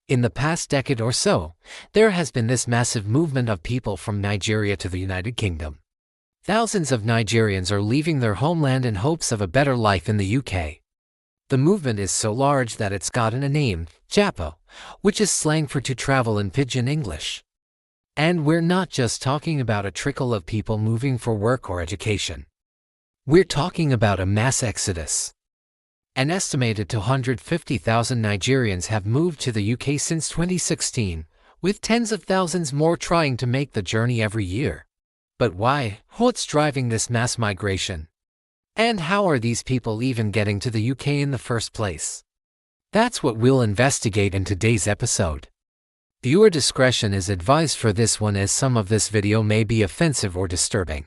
In the past decade or so, there has been this massive movement of people from Nigeria to the United Kingdom. Thousands of Nigerians are leaving their homeland in hopes of a better life in the UK. The movement is so large that it's gotten a name, Japo, which is slang for to travel in Pidgin English. And we're not just talking about a trickle of people moving for work or education. We're talking about a mass exodus. An estimated 250,000 Nigerians have moved to the UK since 2016, with tens of thousands more trying to make the journey every year. But why? What's driving this mass migration? And how are these people even getting to the UK in the first place? That's what we'll investigate in today's episode. Viewer discretion is advised for this one, as some of this video may be offensive or disturbing.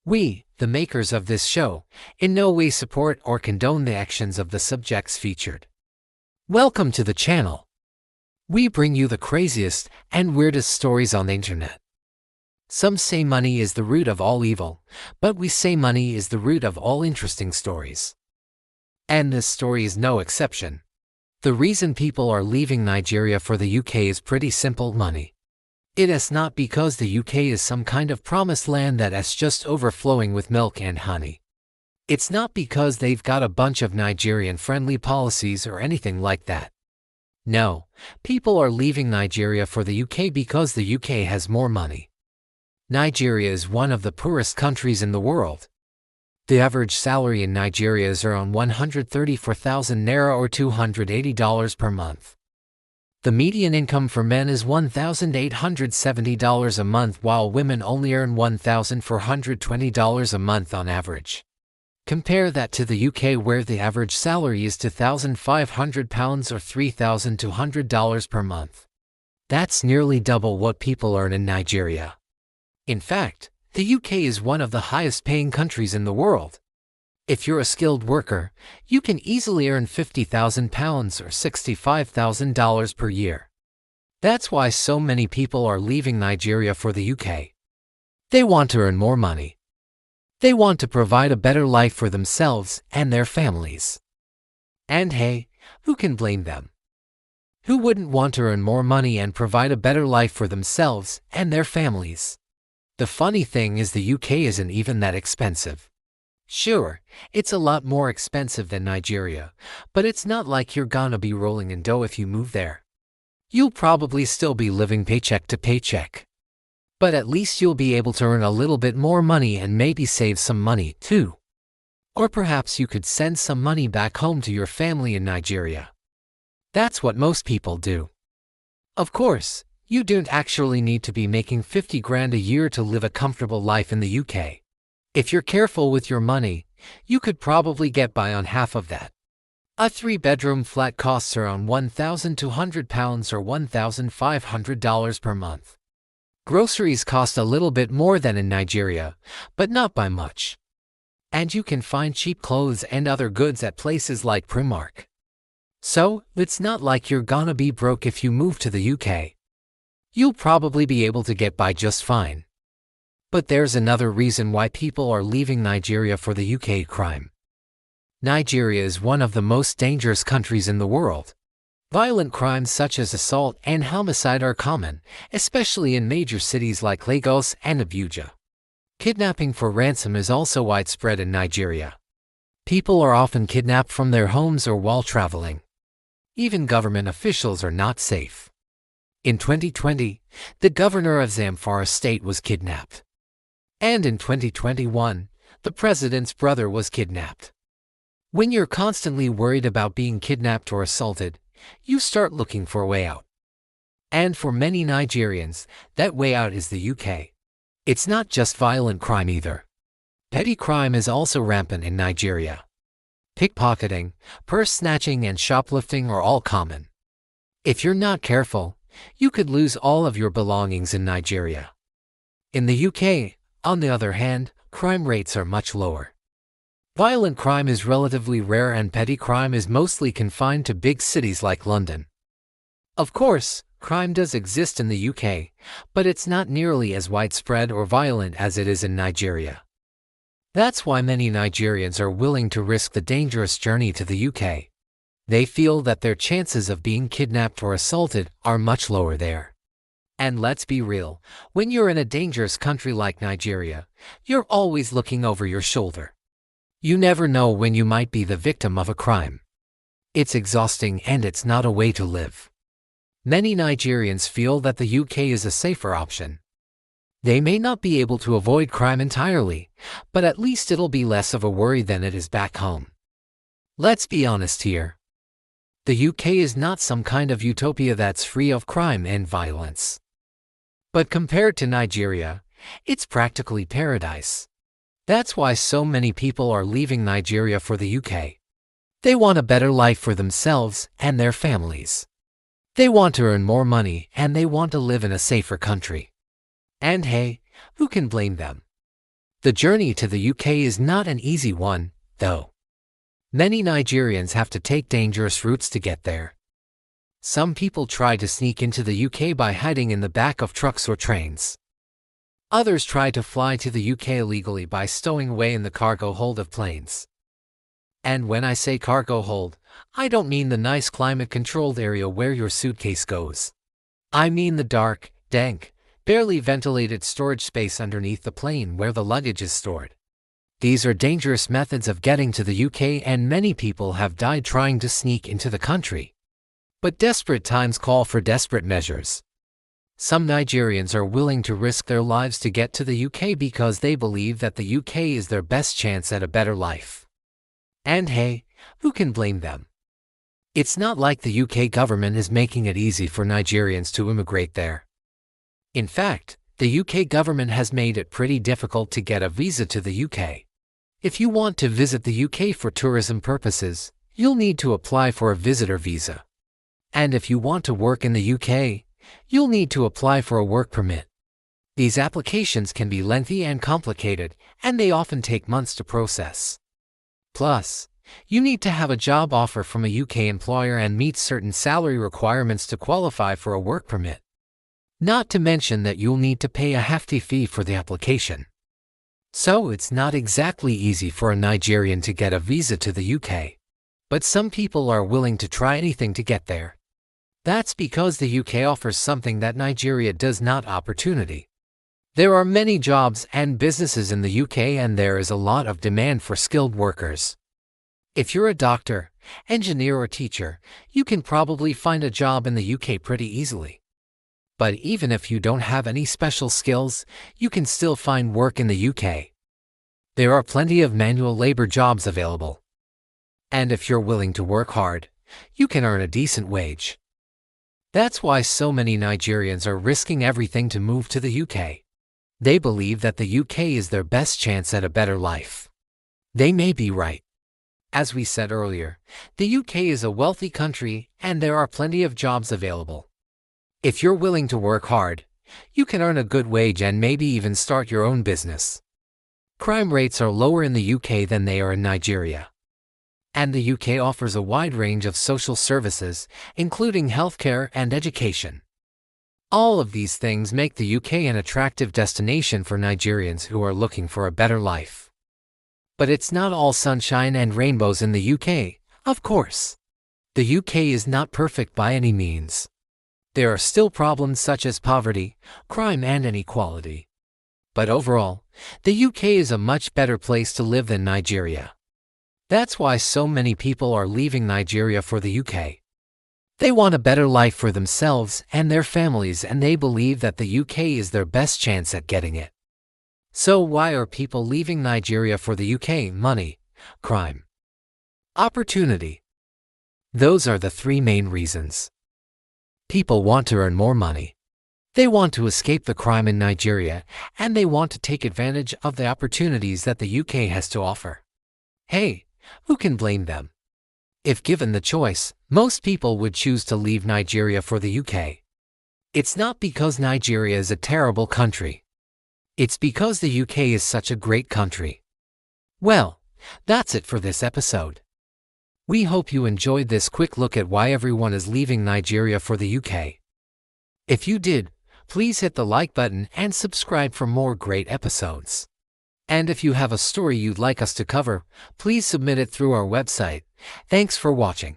We, the makers of this show, in no way support or condone the actions of the subjects featured. Welcome to the channel. We bring you the craziest and weirdest stories on the internet. Some say money is the root of all evil, but we say money is the root of all interesting stories. And this story is no exception. The reason people are leaving Nigeria for the UK is pretty simple: money. It is not because the UK is some kind of promised land that is just overflowing with milk and honey. It's not because they've got a bunch of Nigerian-friendly policies or anything like that. No, people are leaving Nigeria for the UK because the UK has more money. Nigeria is one of the poorest countries in the world. The average salary in Nigeria is around 134,000 naira or $280 per month. The median income for men is $1,870 a month, while women only earn $1,420 a month on average. Compare that to the UK, where the average salary is £2,500 or $3,200 per month. That's nearly double what people earn in Nigeria. In fact, the UK is one of the highest paying countries in the world. If you're a skilled worker, you can easily earn £50,000 or $65,000 per year. That's why so many people are leaving Nigeria for the UK. They want to earn more money. They want to provide a better life for themselves and their families. And hey, who can blame them? Who wouldn't want to earn more money and provide a better life for themselves and their families? The funny thing is, the UK isn't even that expensive. Sure, it's a lot more expensive than Nigeria, but it's not like you're gonna be rolling in dough if you move there. You'll probably still be living paycheck to paycheck. But at least you'll be able to earn a little bit more money and maybe save some money too. Or perhaps you could send some money back home to your family in Nigeria. That's what most people do. Of course, you don't actually need to be making 50 grand a year to live a comfortable life in the UK. If you're careful with your money, you could probably get by on half of that. A 3-bedroom flat costs around £1,200 or $1,500 per month. Groceries cost a little bit more than in Nigeria, but not by much. And you can find cheap clothes and other goods at places like Primark. So, it's not like you're gonna be broke if you move to the UK. You'll probably be able to get by just fine. But there's another reason why people are leaving Nigeria for the UK: crime. Nigeria is one of the most dangerous countries in the world. Violent crimes such as assault and homicide are common, especially in major cities like Lagos and Abuja. Kidnapping for ransom is also widespread in Nigeria. People are often kidnapped from their homes or while traveling. Even government officials are not safe. In 2020, the governor of Zamfara state was kidnapped. And in 2021, the president's brother was kidnapped. When you're constantly worried about being kidnapped or assaulted, you start looking for a way out. And for many Nigerians, that way out is the UK. It's not just violent crime either. Petty crime is also rampant in Nigeria. Pickpocketing, purse snatching, and shoplifting are all common. If you're not careful, you could lose all of your belongings in Nigeria. In the UK, on the other hand, crime rates are much lower. Violent crime is relatively rare and petty crime is mostly confined to big cities like London. Of course, crime does exist in the UK, but it's not nearly as widespread or violent as it is in Nigeria. That's why many Nigerians are willing to risk the dangerous journey to the UK. They feel that their chances of being kidnapped or assaulted are much lower there. And let's be real, when you're in a dangerous country like Nigeria, you're always looking over your shoulder. You never know when you might be the victim of a crime. It's exhausting and it's not a way to live. Many Nigerians feel that the UK is a safer option. They may not be able to avoid crime entirely, but at least it'll be less of a worry than it is back home. Let's be honest here. The UK is not some kind of utopia that's free of crime and violence. But compared to Nigeria, it's practically paradise. That's why so many people are leaving Nigeria for the UK. They want a better life for themselves and their families. They want to earn more money and they want to live in a safer country. And hey, who can blame them? The journey to the UK is not an easy one, though. Many Nigerians have to take dangerous routes to get there. Some people try to sneak into the UK by hiding in the back of trucks or trains. Others try to fly to the UK illegally by stowing away in the cargo hold of planes. And when I say cargo hold, I don't mean the nice climate-controlled area where your suitcase goes. I mean the dark, dank, barely ventilated storage space underneath the plane where the luggage is stored. These are dangerous methods of getting to the UK and many people have died trying to sneak into the country. But desperate times call for desperate measures. Some Nigerians are willing to risk their lives to get to the UK because they believe that the UK is their best chance at a better life. And hey, who can blame them? It's not like the UK government is making it easy for Nigerians to immigrate there. In fact, the UK government has made it pretty difficult to get a visa to the UK. If you want to visit the UK for tourism purposes, you'll need to apply for a visitor visa. And if you want to work in the UK, you'll need to apply for a work permit. These applications can be lengthy and complicated, and they often take months to process. Plus, you need to have a job offer from a UK employer and meet certain salary requirements to qualify for a work permit. Not to mention that you'll need to pay a hefty fee for the application. So it's not exactly easy for a Nigerian to get a visa to the UK. But some people are willing to try anything to get there. That's because the UK offers something that Nigeria does not: opportunity. There are many jobs and businesses in the UK and there is a lot of demand for skilled workers. If you're a doctor, engineer or teacher, you can probably find a job in the UK pretty easily. But even if you don't have any special skills, you can still find work in the UK. There are plenty of manual labor jobs available. And if you're willing to work hard, you can earn a decent wage. That's why so many Nigerians are risking everything to move to the UK. They believe that the UK is their best chance at a better life. They may be right. As we said earlier, the UK is a wealthy country and there are plenty of jobs available. If you're willing to work hard, you can earn a good wage and maybe even start your own business. Crime rates are lower in the UK than they are in Nigeria. And the UK offers a wide range of social services, including healthcare and education. All of these things make the UK an attractive destination for Nigerians who are looking for a better life. But it's not all sunshine and rainbows in the UK, of course. The UK is not perfect by any means. There are still problems such as poverty, crime and inequality. But overall, the UK is a much better place to live than Nigeria. That's why so many people are leaving Nigeria for the UK. They want a better life for themselves and their families and they believe that the UK is their best chance at getting it. So why are people leaving Nigeria for the UK? Money, crime, opportunity. Those are the three main reasons. People want to earn more money. They want to escape the crime in Nigeria and they want to take advantage of the opportunities that the UK has to offer. Hey, who can blame them? If given the choice, most people would choose to leave Nigeria for the UK. It's not because Nigeria is a terrible country. It's because the UK is such a great country. Well, that's it for this episode. We hope you enjoyed this quick look at why everyone is leaving Nigeria for the UK. If you did, please hit the like button and subscribe for more great episodes. And if you have a story you'd like us to cover, please submit it through our website. Thanks for watching.